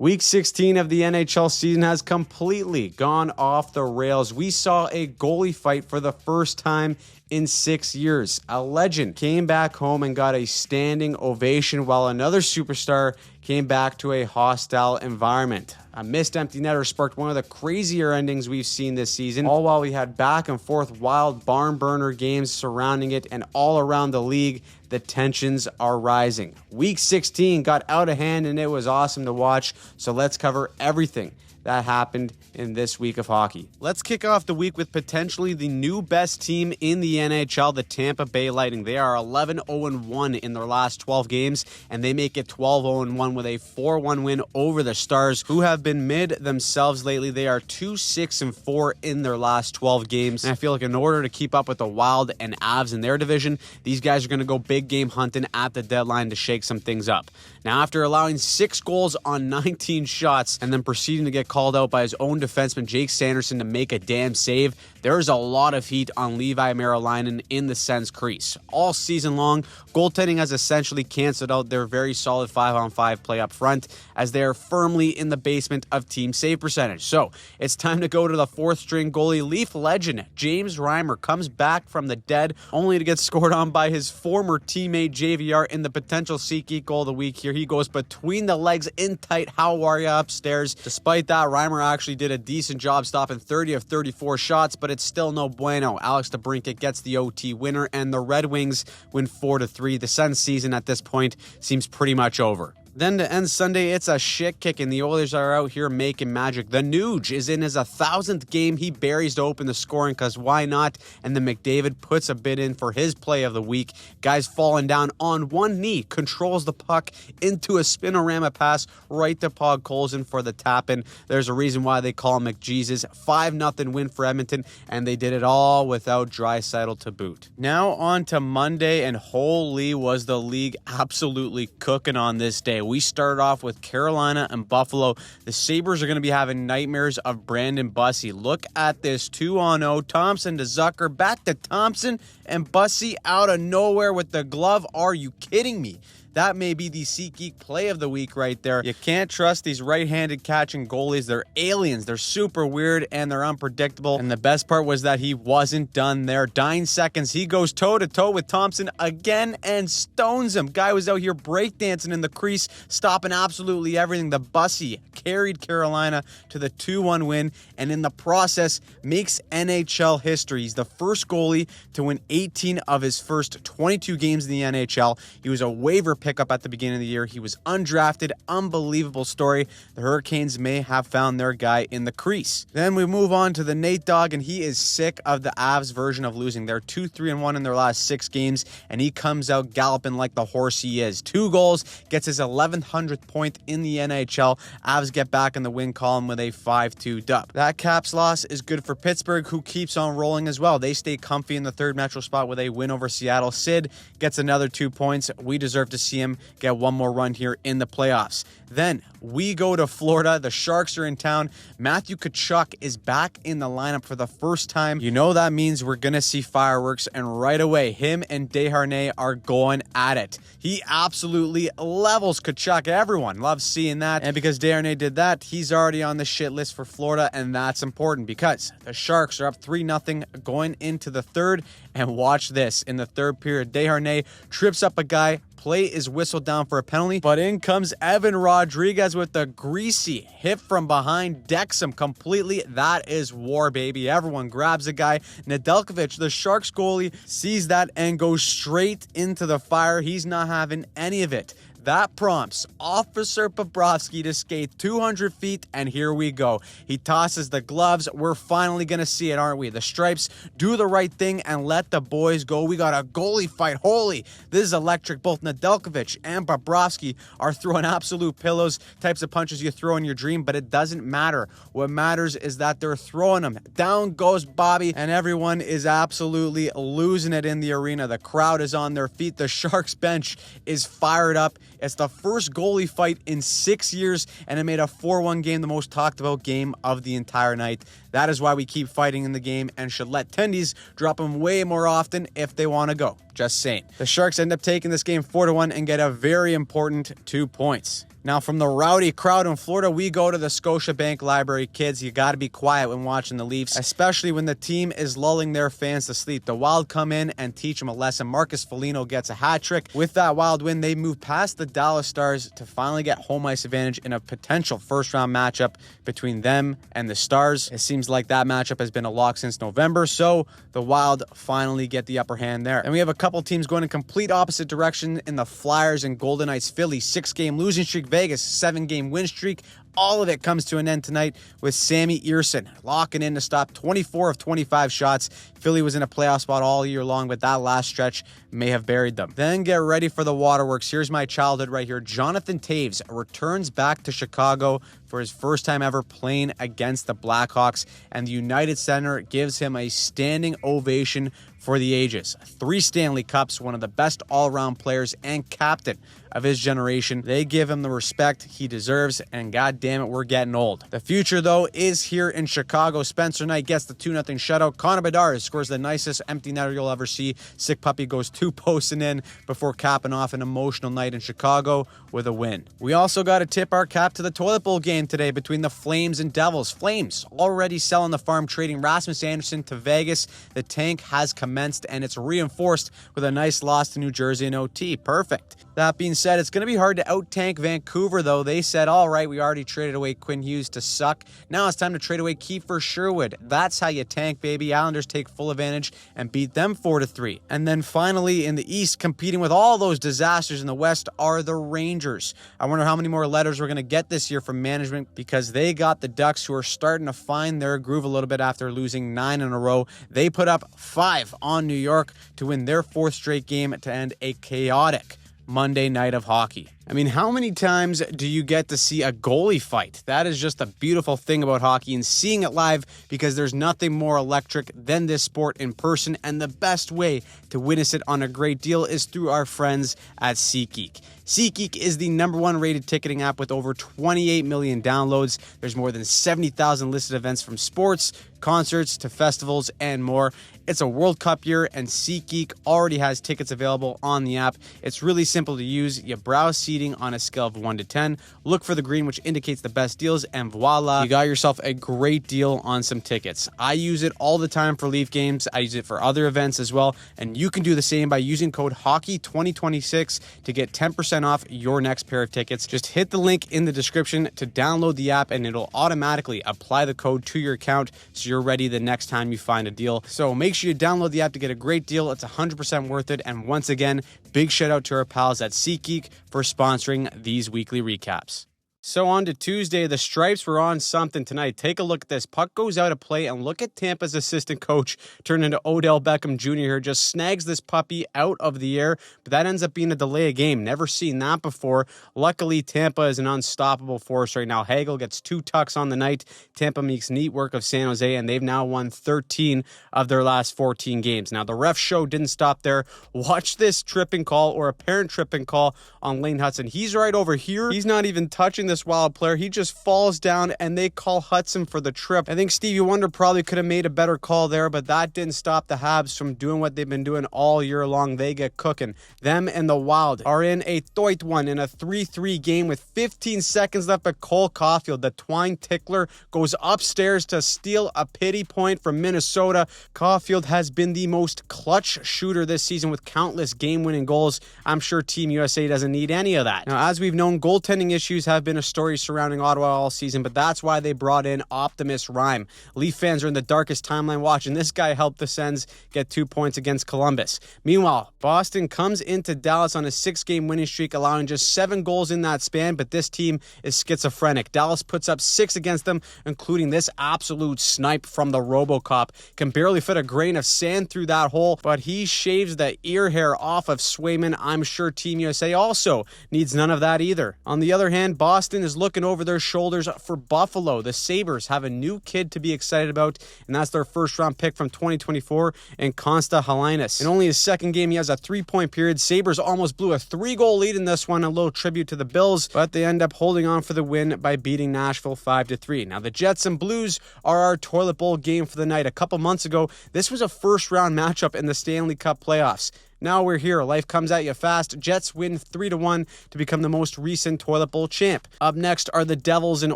Week 16 of the NHL season has completely gone off the rails. We saw a goalie fight for the first time in 6 years. A legend came back home and got a standing ovation, while another superstar came back to a hostile environment. A missed empty netter sparked one of the crazier endings we've seen this season, all while we had back and forth wild barn burner games surrounding it, and all around the league, the tensions are rising. Week 16 got out of hand and it was awesome to watch, so let's cover everything that happened in this week of hockey. Let's kick off the week with potentially the new best team in the NHL, the Tampa Bay Lightning. They are 11-0-1 in their last 12 games, and they make it 12-0-1 with a 4-1 win over the Stars, who have been mid themselves lately. They are 2-6-4 in their last 12 games, and I feel like in order to keep up with the Wild and Avs in their division, these guys are going to go big game hunting at the deadline to shake some things up. Now, after allowing 6 goals on 19 shots and then proceeding to get called out by his own defenseman Jake Sanderson to make a damn save, there's a lot of heat on Levi Merolainen in the Sens crease. All season long, goaltending has essentially canceled out their very solid 5-on-5 play up front, as they are firmly in the basement of team save percentage. So it's time to go to the 4th string goalie. Leaf legend James Reimer comes back from the dead, only to get scored on by his former teammate JVR in the potential SeatGeek goal of the week. Here he goes between the legs in tight how are ya upstairs. Despite that, Reimer actually did a decent job stopping 30 of 34 shots, but it's still no bueno. Alex DeBrincat gets the OT winner, and the Red Wings win 4-3. The Sens season at this point seems pretty much over. Then to end Sunday, it's a shit kick, and the Oilers are out here making magic. The Nuge is in his 1,000th game. He buries to open the scoring, because why not? And then McDavid puts a bid in for his play of the week. Guy's falling down on one knee, controls the puck into a spinorama pass right to Pog Colson for the tap-in. There's a reason why they call him McJesus. 5-0 win for Edmonton, and they did it all without Draisaitl to boot. Now on to Monday, and holy was the league absolutely cooking on this day. We started off with Carolina and Buffalo. The Sabres are going to be having nightmares of Brandon Bussi. Look at this 2-on-0. Thompson to Zucker, back to Thompson, and Bussi out of nowhere with the glove. Are you kidding me? That may be the SeatGeek play of the week right there. You can't trust these right-handed catching goalies. They're aliens. They're super weird, and they're unpredictable. And the best part was that he wasn't done there. 9 seconds, he goes toe-to-toe with Thompson again and stones him. Guy was out here breakdancing in the crease, stopping absolutely everything. The Bussi carried Carolina to the 2-1 win, and in the process makes NHL history. He's the first goalie to win 18 of his first 22 games in the NHL. He was a waiver pickup at the beginning of the year. He was undrafted. Unbelievable story. The Hurricanes may have found their guy in the crease. Then we move on to the Nate Dogg, and he is sick of the Avs version of losing. They're 2-3-1 in their last 6 games, and he comes out galloping like the horse he is. 2 goals, gets his 1100th point in the NHL. Avs get back in the win column with a 5-2 dub. That Caps loss is good for Pittsburgh, who keeps on rolling as well. They stay comfy in the 3rd Metro spot with a win over Seattle. Sid gets another 2 points. We deserve to see him get one more run here in the playoffs. Then we go to Florida. The Sharks are in town. Matthew Tkachuk is back in the lineup for the first time. You know that means we're going to see fireworks, and right away, him and Desharnais are going at it. He absolutely levels Tkachuk. Everyone loves seeing that, and because Desharnais did that, he's already on the shit list for Florida, and that's important because the Sharks are up 3-0 going into the 3rd, and watch this. In the 3rd period, Desharnais trips up a guy. Play is whistled down for a penalty, but in comes Evan Rodriguez with the greasy hit from behind, decks him completely. That is war, baby. Everyone grabs the guy. Nedeljkovic, the Sharks goalie, sees that and goes straight into the fire. He's not having any of it. That prompts Officer Bobrovsky to skate 200 feet, and here we go. He tosses the gloves. We're finally going to see it, aren't we? The Stripes do the right thing and let the boys go. We got a goalie fight. Holy, this is electric. Both Nedeljkovic and Bobrovsky are throwing absolute pillows, types of punches you throw in your dream, but it doesn't matter. What matters is that they're throwing them. Down goes Bobby, and everyone is absolutely losing it in the arena. The crowd is on their feet. The Sharks bench is fired up. It's the first goalie fight in 6 years, and it made a 4-1 game the most talked about game of the entire night. That is why we keep fighting in the game and should let tendies drop them way more often if they want to go. Just saying. The Sharks end up taking this game 4-1 and get a very important 2 points. Now, from the rowdy crowd in Florida, we go to the Scotiabank Library. Kids, you got to be quiet when watching the Leafs, especially when the team is lulling their fans to sleep. The Wild come in and teach them a lesson. Marcus Foligno gets a hat trick. With that Wild win, they move past the Dallas Stars to finally get home ice advantage in a potential first-round matchup between them and the Stars. It seems like that matchup has been a lock since November, so the Wild finally get the upper hand there. And we have a couple teams going in complete opposite direction in the Flyers and Golden Knights. Philly, 6-game losing streak. Vegas, 7-game win streak. All of it comes to an end tonight with Sammy Earson locking in to stop 24 of 25 shots. Philly was in a playoff spot all year long, but that last stretch may have buried them. Then get ready for the waterworks. Here's my childhood right here. Jonathan Toews returns back to Chicago for his first time ever playing against the Blackhawks, and the United Center gives him a standing ovation for the ages. 3 Stanley Cups, one of the best all-around players and captain of his generation. They give him the respect he deserves, and god damn it, we're getting old. The future, though, is here in Chicago. Spencer Knight gets the 2-0 shutout. Connor Bedard scores the nicest empty netter you'll ever see. Sick Puppy goes 2 posting in before capping off an emotional night in Chicago with a win. We also got to tip our cap to the toilet bowl game today between the Flames and Devils. Flames already selling the farm, trading Rasmus Anderson to Vegas. The tank has commenced, and it's reinforced with a nice loss to New Jersey in OT. Perfect. That being said, it's going to be hard to out-tank Vancouver, though. They said, all right, we already traded away Quinn Hughes to suck. Now it's time to trade away Kiefer Sherwood. That's how you tank, baby. Islanders take full advantage and beat them 4-3. And then finally, in the East, competing with all those disasters in the West are the Rangers. I wonder how many more letters we're going to get this year from management, because they got the Ducks, who are starting to find their groove a little bit after losing 9 in a row. They put up 5 on New York to win their 4th straight game to end a chaotic Monday night of hockey. I mean, how many times do you get to see a goalie fight? That is just a beautiful thing about hockey, and seeing it live, because there's nothing more electric than this sport in person, and the best way to witness it on a great deal is through our friends at SeatGeek. SeatGeek is the #1 rated ticketing app with over 28 million downloads. There's more than 70,000 listed events, from sports, concerts, to festivals, and more. It's a World Cup year, and SeatGeek already has tickets available on the app. It's really simple to use. You browse seating on a scale of 1 to 10, look for the green, which indicates the best deals, and voila, you got yourself a great deal on some tickets. I use it all the time for Leaf games. I use it for other events as well, and you can do the same by using code HOCKEY2026 to get 10% off your next pair of tickets. Just hit the link in the description to download the app, and it'll automatically apply the code to your account so you're ready the next time you find a deal. So make sure you download the app to get a great deal. It's 100% worth it. And once again, big shout out to our pals at SeatGeek for sponsoring these weekly recaps. So on to Tuesday, the Stripes were on something tonight. Take a look at this. Puck goes out of play, and look at Tampa's assistant coach turn into Odell Beckham Jr. here. Just snags this puppy out of the air, but that ends up being a delay of game. Never seen that before. Luckily, Tampa is an unstoppable force right now. Hagel gets 2 tucks on the night. Tampa makes neat work of San Jose, and they've now won 13 of their last 14 games. Now, the ref show didn't stop there. Watch this tripping call, or apparent tripping call, on Lane Hudson. He's right over here. He's not even touching this Wild player. He just falls down, and they call Hudson for the trip. I think Stevie Wonder probably could have made a better call there, but that didn't stop the Habs from doing what they've been doing all year long. They get cooking. Them and the Wild are in a 3-1 in a 3-3 game with 15 seconds left, but Cole Caulfield, the twine tickler, goes upstairs to steal a pity point from Minnesota. Caulfield has been the most clutch shooter this season with countless game-winning goals. I'm sure Team USA doesn't need any of that. Now, as we've known, goaltending issues have been a story surrounding Ottawa all season, but that's why they brought in Optimus Rhyme. Leaf fans are in the darkest timeline watching this guy help the Sens get 2 points against Columbus. Meanwhile, Boston comes into Dallas on a 6-game winning streak, allowing just 7 goals in that span, but this team is schizophrenic. Dallas puts up 6 against them, including this absolute snipe from the RoboCop. Can barely fit a grain of sand through that hole, but he shaves the ear hair off of Swayman. I'm sure Team USA also needs none of that either. On the other hand, Boston is looking over their shoulders for Buffalo. The Sabres have a new kid to be excited about, and that's their first-round pick from 2024 in Konsta Helenius. In only his second game, he has a 3-point period. Sabres almost blew a 3-goal lead in this one, a little tribute to the Bills, but they end up holding on for the win by beating Nashville 5-3. Now, the Jets and Blues are our toilet bowl game for the night. A couple months ago, this was a first-round matchup in the Stanley Cup playoffs. Now we're here. Life comes at you fast. Jets win 3-1 to become the most recent toilet bowl champ. Up next are the Devils and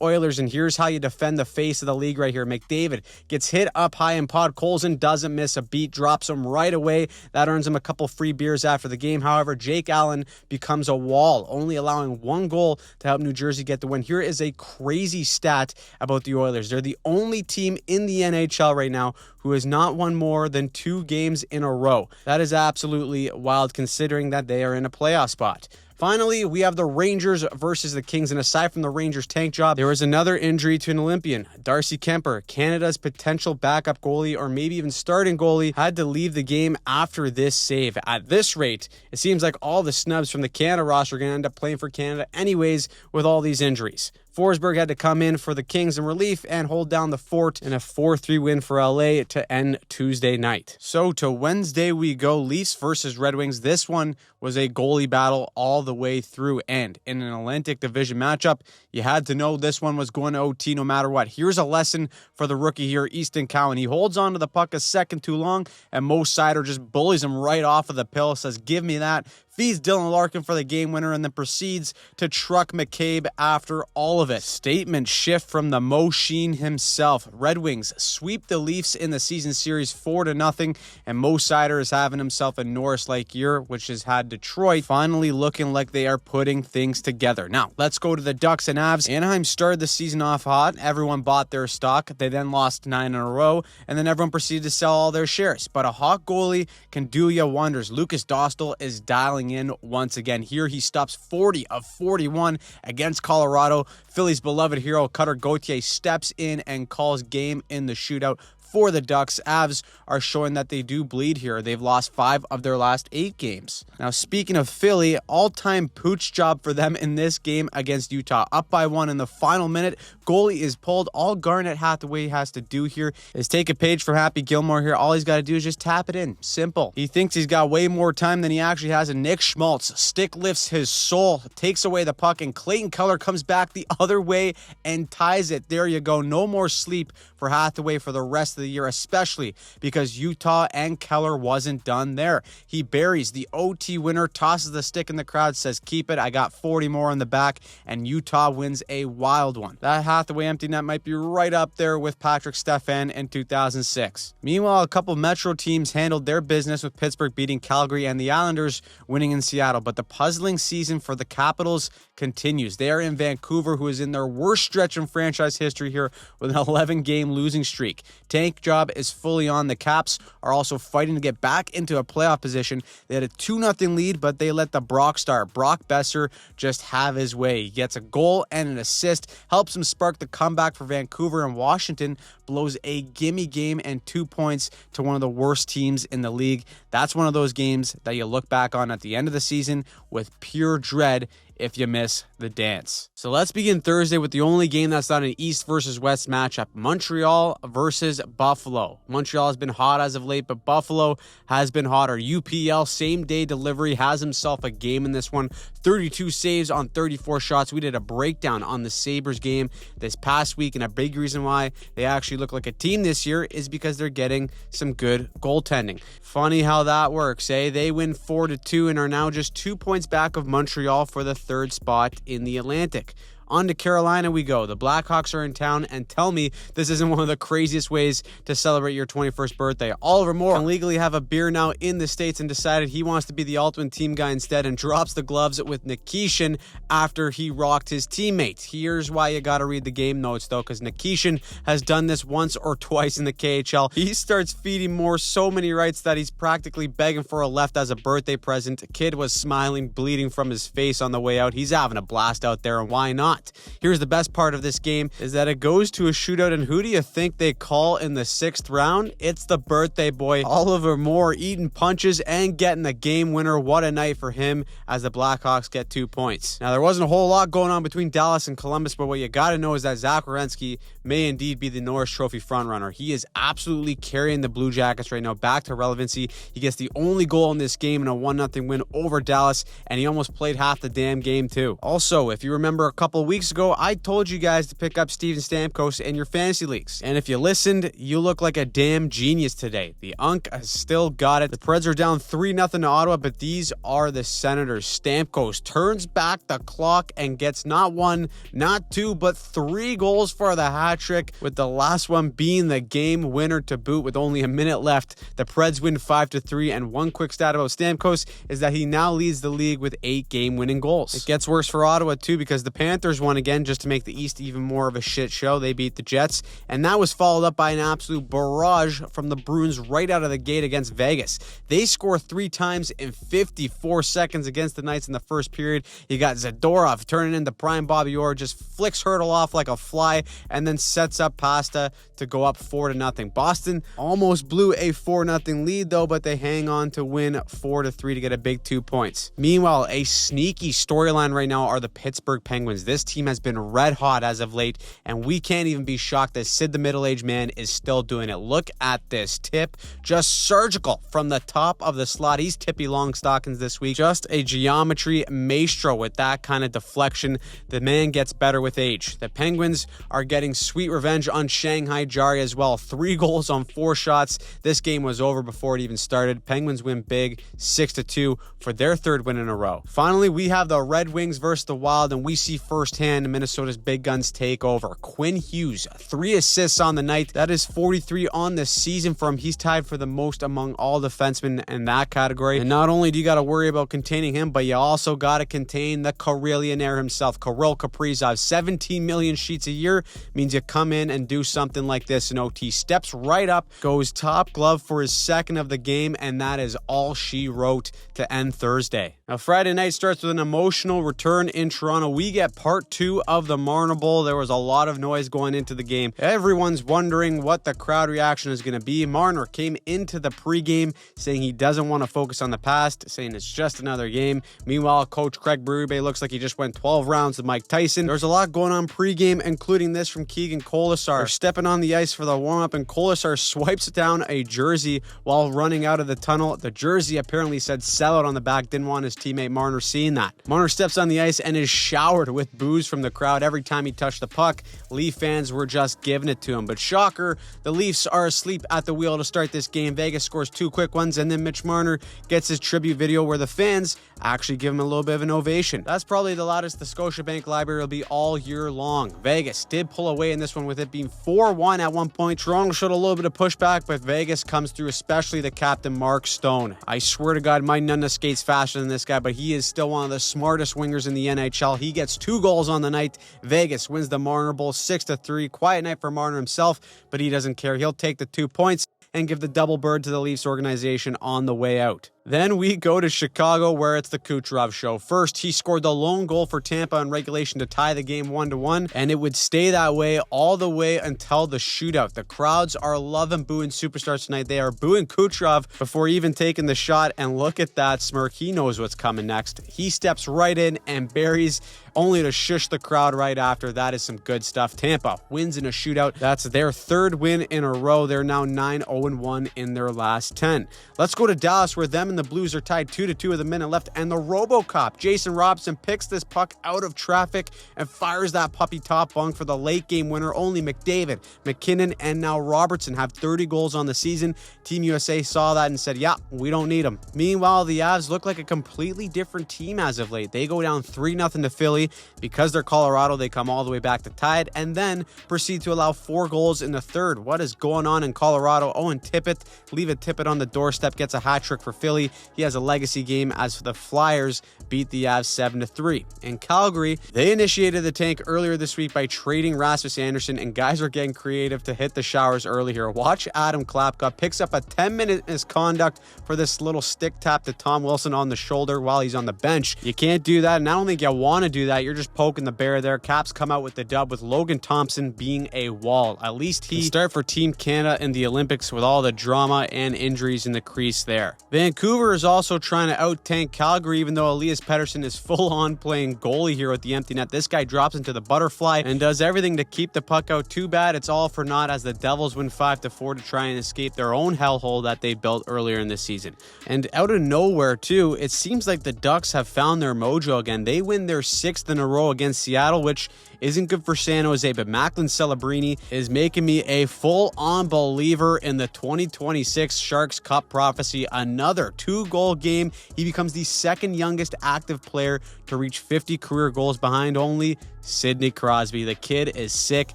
Oilers, and here's how you defend the face of the league right here. McDavid gets hit up high in pod. Colson doesn't miss a beat, drops him right away. That earns him a couple free beers after the game. However, Jake Allen becomes a wall, only allowing one goal to help New Jersey get the win. Here is a crazy stat about the Oilers. They're the only team in the NHL right now who has not won more than 2 games in a row. That is absolutely wild considering that they are in a playoff spot. Finally, we have the Rangers versus the Kings, and aside from the Rangers tank job, there was another injury to an Olympian. Darcy Kemper, Canada's potential backup goalie or maybe even starting goalie, had to leave the game after this save. At this rate, it seems like all the snubs from the Canada roster are going to end up playing for Canada anyways with all these injuries. Forsberg had to come in for the Kings in relief and hold down the fort in a 4-3 win for LA to end Tuesday night. So to Wednesday we go, Leafs versus Red Wings. This one was a goalie battle all the way through, and in an Atlantic Division matchup, you had to know this one was going to OT no matter what. Here's a lesson for the rookie here, Easton Cowan. He holds on to the puck a second too long, and Mo Seider just bullies him right off of the pill, says, "Give me that." Feeds Dylan Larkin for the game winner and then proceeds to truck McCabe after all of it. Statement shift from the Mo Sheen himself. Red Wings sweep the Leafs in the season series 4-0, and Mo Seider is having himself a Norris-like year, which has had Detroit finally looking like they are putting things together. Now, let's go to the Ducks and Avs. Anaheim started the season off hot. Everyone bought their stock. They then lost 9 in a row, and then everyone proceeded to sell all their shares. But a hot goalie can do you wonders. Lucas Dostal is dialing in once again. Here he stops 40 of 41 against Colorado. Philly's beloved hero Cutter Gauthier steps in and calls game in the shootout for the Ducks. Avs are showing that they do bleed here. They've lost 5 of their last 8 games. Now, speaking of Philly, all-time pooch job for them in this game against Utah. Up by 1 in the final minute. Goalie is pulled. All Garnet Hathaway has to do here is take a page from Happy Gilmore here. All he's got to do is just tap it in. Simple. He thinks he's got way more time than he actually has, and Nick Schmaltz stick lifts his soul, takes away the puck, and Clayton Keller comes back the other way and ties it. There you go. No more sleep for Hathaway for the rest of the year, especially because Utah and Keller wasn't done there. He buries the OT winner, tosses the stick in the crowd, says, "Keep it, I got 40 more on the back," and Utah wins a wild one. That Hathaway empty net might be right up there with Patrick Stefan in 2006. Meanwhile, a couple Metro teams handled their business with Pittsburgh beating Calgary and the Islanders winning in Seattle, but the puzzling season for the Capitals continues. They are in Vancouver, who is in their worst stretch in franchise history here with an 11-game losing streak. Tank job is fully on. The Caps are also fighting to get back into a playoff position. They had a 2-0 lead, but they let the Brock star, Brock Besser, just have his way. He gets a goal and an assist, helps him spark the comeback for Vancouver, and Washington blows a gimme game and 2 points to one of the worst teams in the league. That's one of those games that you look back on at the end of the season with pure dread if you miss the dance. So let's begin Thursday with the only game that's not an East versus West matchup. Montreal versus Buffalo. Montreal has been hot as of late, but Buffalo has been hotter. UPL same-day delivery has himself a game in this one. 32 saves on 34 shots. We did a breakdown on the Sabres game this past week, and a big reason why they actually look like a team this year is because they're getting some good goaltending. Funny how that works, eh? They win 4-2 and are now just 2 points back of Montreal for the 3rd spot in the Atlantic. On to Carolina we go. The Blackhawks are in town, and tell me this isn't one of the craziest ways to celebrate your 21st birthday. Oliver Moore can legally have a beer now in the States and decided he wants to be the ultimate team guy instead and drops the gloves with Nikishin after he rocked his teammate. Here's why you gotta read the game notes though, because Nikishin has done this once or twice in the KHL. He starts feeding Moore so many rights that he's practically begging for a left as a birthday present. Kid was smiling, bleeding from his face on the way out. He's having a blast out there, and why not? Here's the best part of this game is that it goes to a shootout, and who do you think they call in the 6th round? It's the birthday boy, Oliver Moore, eating punches and getting the game winner. What a night for him as the Blackhawks get 2 points. Now, there wasn't a whole lot going on between Dallas and Columbus, but what you got to know is that Zach Werenski may indeed be the Norris Trophy frontrunner. He is absolutely carrying the Blue Jackets right now back to relevancy. He gets the only goal in this game in a 1-0 win over Dallas, and he almost played half the damn game too. Also, if you remember a couple weeks ago, I told you guys to pick up Steven Stamkos in your fantasy leagues. And if you listened, you look like a damn genius today. The Unk has still got it. The Preds are down 3-0 to Ottawa, but these are the Senators. Stamkos turns back the clock and gets not one, not two, but 3 goals for the hat trick, with the last one being the game winner to boot with only a minute left. The Preds win 5-3, and one quick stat about Stamkos is that he now leads the league with 8 game-winning goals. It gets worse for Ottawa too, because the Panthers won again just to make the East even more of a shit show. They beat the Jets, and that was followed up by an absolute barrage from the Bruins right out of the gate against Vegas. They score 3 times in 54 seconds against the Knights in the first period. You got Zadorov turning into prime Bobby Orr, just flicks Hurdle off like a fly, and then sets up Pasta to go up 4-0. Boston almost blew a 4-0 lead though, but they hang on to win 4-3 to get a big 2 points. Meanwhile, a sneaky storyline right now are the Pittsburgh Penguins. This team has been red hot as of late, and we can't even be shocked that Sid the middle-aged man is still doing it. Look at this tip, just surgical from the top of the slot. He's tippy long stockings this week. Just a geometry maestro with that kind of deflection. The man gets better with age. The Penguins are getting sweet revenge on Shanghai Jari as well. 3 goals on 4 shots. This game was over before it even started. Penguins win big, 6-2 for their 3rd win in a row. Finally, we have the Red Wings versus the Wild, and we see firsthand Minnesota's big guns take over. Quinn Hughes, 3 assists on the night. That is 43 on the season for him. He's tied for the most among all defensemen in that category. And not only do you got to worry about containing him, but you also got to contain the Karelionaire himself, Kirill Kaprizov. 17 million sheets a year means you come in and do something like this in OT. Steps right up, goes top glove for his 2nd of the game, and that is all she wrote to end Thursday. Now, Friday night starts with an emotional return in Toronto. We get part 2 of the Marner Bowl. There was a lot of noise going into the game. Everyone's wondering what the crowd reaction is going to be. Marner came into the pregame saying he doesn't want to focus on the past, saying it's just another game. Meanwhile, Coach Craig Berube looks like he just went 12 rounds with Mike Tyson. There's a lot going on pregame, including this from Keegan Colasar. They're stepping on the ice for the warm-up, and Colasar swipes down a jersey while running out of the tunnel. The jersey apparently said sellout on the back. Didn't want his teammate Marner seeing that. Marner steps on the ice and is showered with boos from the crowd every time he touched the puck. Leaf fans were just giving it to him. But shocker, the Leafs are asleep at the wheel to start this game. Vegas scores 2 quick ones, and then Mitch Marner gets his tribute video where the fans actually give him a little bit of an ovation. That's probably the loudest the Scotiabank Library will be all year long. Vegas did pull away in this one, with it being 4-1 at one point. Toronto showed a little bit of pushback, but Vegas comes through, especially the captain, Mark Stone. I swear to God, my Nunna skates faster than this guy, but he is still one of the smartest wingers in the NHL. He gets 2 goals on the night. Vegas wins the Marner Bowl 6-3. Quiet night for Marner himself, but he doesn't care. He'll take the 2 points and give the double bird to the Leafs organization on the way out. Then we go to Chicago, where it's the Kucherov show. First, he scored the lone goal for Tampa in regulation to tie the game 1-1, and it would stay that way all the way until the shootout. The crowds are loving booing superstars tonight. They are booing Kucherov before even taking the shot, and look at that smirk. He knows what's coming next. He steps right in and buries, only to shush the crowd right after. That is some good stuff. Tampa wins in a shootout. That's their 3rd win in a row. They're now 9-0-1 in their last 10. Let's go to Dallas, where them and the Blues are tied 2-2 with a minute left, and the RoboCop, Jason Robson, picks this puck out of traffic and fires that puppy top bunk for the late game winner. Only McDavid, McKinnon, and now Robertson have 30 goals on the season. Team USA saw that and said, yeah, we don't need them. Meanwhile, the Avs look like a completely different team as of late. They go down 3-0 to Philly. Because they're Colorado, they come all the way back to tied and then proceed to allow 4 goals in the 3rd. What is going on in Colorado? Owen Tippett, leave a Tippett on the doorstep, gets a hat trick for Philly. He has a legacy game as the Flyers beat the Avs 7-3. In Calgary, they initiated the tank earlier this week by trading Rasmus Anderson, and guys are getting creative to hit the showers early here. Watch Adam Klapka picks up a 10-minute misconduct for this little stick tap to Tom Wilson on the shoulder while he's on the bench. You can't do that, and I don't think you want to do that. You're just poking the bear there. Caps come out with the dub, with Logan Thompson being a wall. At least he can start for Team Canada in the Olympics with all the drama and injuries in the crease there. Vancouver Vancouver is also trying to out-tank Calgary, even though Elias Pettersson is full-on playing goalie here with the empty net. This guy drops into the butterfly and does everything to keep the puck out. Too bad it's all for naught as the Devils win 5-4 to try and escape their own hellhole that they built earlier in the season. And out of nowhere, too, it seems like the Ducks have found their mojo again. They win their 6th in a row against Seattle, which isn't good for San Jose, but Macklin Celebrini is making me a full-on believer in the 2026 Sharks Cup prophecy. Another 2-goal game. He becomes the second youngest active player to reach 50 career goals behind only Sidney Crosby. The kid is sick.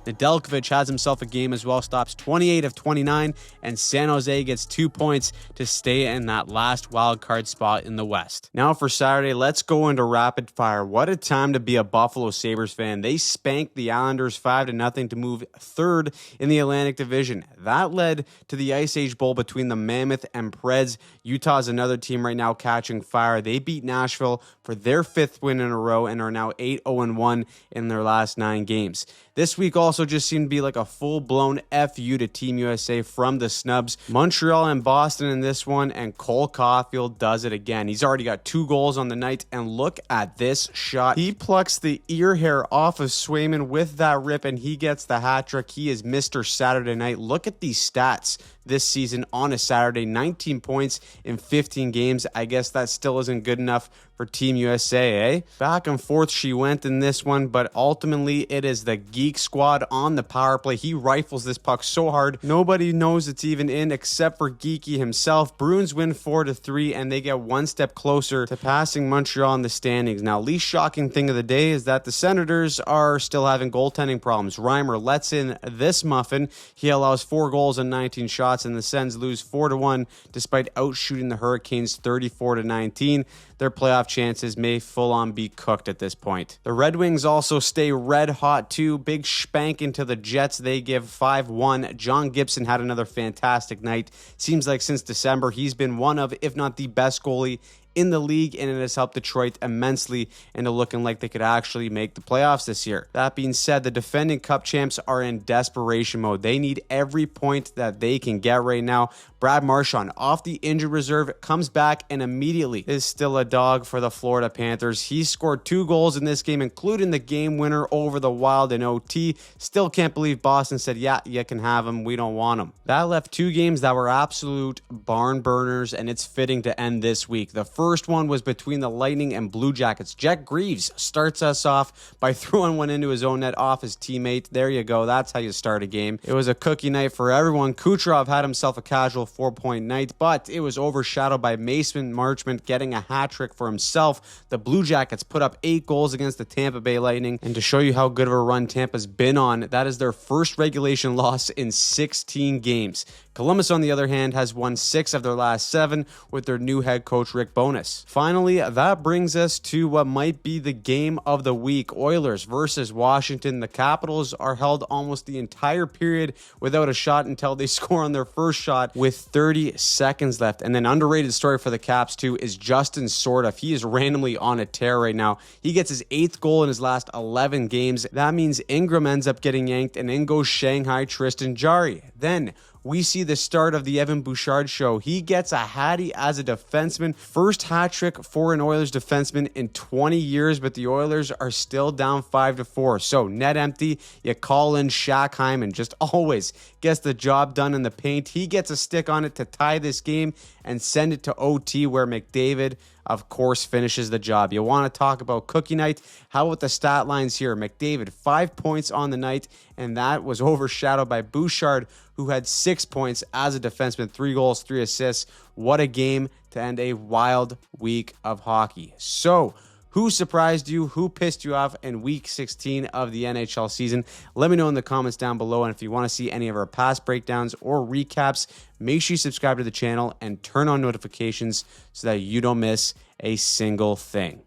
Nedeljkovic has himself a game as well, stops 28 of 29, and San Jose gets 2 points to stay in that last wild card spot in the West. Now for Saturday, let's go into rapid fire. What a time to be a Buffalo Sabres fan. They spanked the Islanders 5-0 to move 3rd in the Atlantic Division. That led to the Ice Age Bowl between the Mammoth and Preds. Utah's another team right now catching fire. They beat Nashville for their 5th win in a row and are now 8-0-1 in their last 9 games. This week also just seemed to be like a full-blown FU to Team USA from the snubs. Montreal and Boston in this one, and Cole Caulfield does it again. He's already got 2 goals on the night, and look at this shot. He plucks the ear hair off of Swayman with that rip, and he gets the hat trick. He is Mr. Saturday Night. Look at these stats this season on a Saturday. 19 points in 15 games. I guess that still isn't good enough for Team USA, eh? Back and forth she went in this one, but ultimately it is the Geek Squad on the power play. He rifles this puck so hard, nobody knows it's even in except for Geeky himself. Bruins win 4-3, and they get one step closer to passing Montreal in the standings. Now, least shocking thing of the day is that the Senators are still having goaltending problems. Reimer lets in this muffin. He allows 4 goals and 19 shots, and the Sens lose 4-1 despite outshooting the Hurricanes 34-19. Their playoff chances may full-on be cooked at this point. The Red Wings also stay red hot too. Big spank into the Jets. They give 5-1. John Gibson had another fantastic night. Seems like since December, he's been one of, if not the best goalie in the league, and it has helped Detroit immensely into looking like they could actually make the playoffs this year. That being said, the defending Cup champs are in desperation mode. They need every point that they can get right now. Brad Marchand, off the injured reserve, comes back and immediately is still a dog for the Florida Panthers. He scored 2 goals in this game, including the game winner over the Wild in OT. Still can't believe Boston said, yeah, you can have him. We don't want him. That left 2 games that were absolute barn burners, and it's fitting to end this week. The first one was between the Lightning and Blue Jackets. Jack Greaves starts us off by throwing one into his own net off his teammate. There you go. That's how you start a game. It was a cookie night for everyone. Kucherov had himself a casual 4-point night, but it was overshadowed by Mason Marchment getting a hat trick for himself. The Blue Jackets put up 8 goals against the Tampa Bay Lightning, and to show you how good of a run Tampa's been on, that is their first regulation loss in 16 games. Columbus, on the other hand, has won 6 of their last 7 with their new head coach, Rick Bowness. Finally, that brings us to what might be the game of the week. Oilers versus Washington. The Capitals are held almost the entire period without a shot until they score on their first shot with 30 seconds left. And then underrated story for the Caps, too, is Justin Sordoff. He is randomly on a tear right now. He gets his 8th goal in his last 11 games. That means Ingram ends up getting yanked, and in goes Shanghai Tristan Jarry. Then we see the start of the Evan Bouchard show. He gets a hattie as a defenseman. First hat trick for an Oilers defenseman in 20 years, but the Oilers are still down 5-4. So net empty, you call in Shaq Hyman. Just always gets the job done in the paint. He gets a stick on it to tie this game and send it to OT, where McDavid, of course, finishes the job. You want to talk about cookie night? How about the stat lines here? McDavid, 5 points on the night, and that was overshadowed by Bouchard, who had 6 points as a defenseman, 3 goals, 3 assists. What a game to end a wild week of hockey. So, who surprised you? Who pissed you off in Week 16 of the NHL season? Let me know in the comments down below. And if you want to see any of our past breakdowns or recaps, make sure you subscribe to the channel and turn on notifications so that you don't miss a single thing.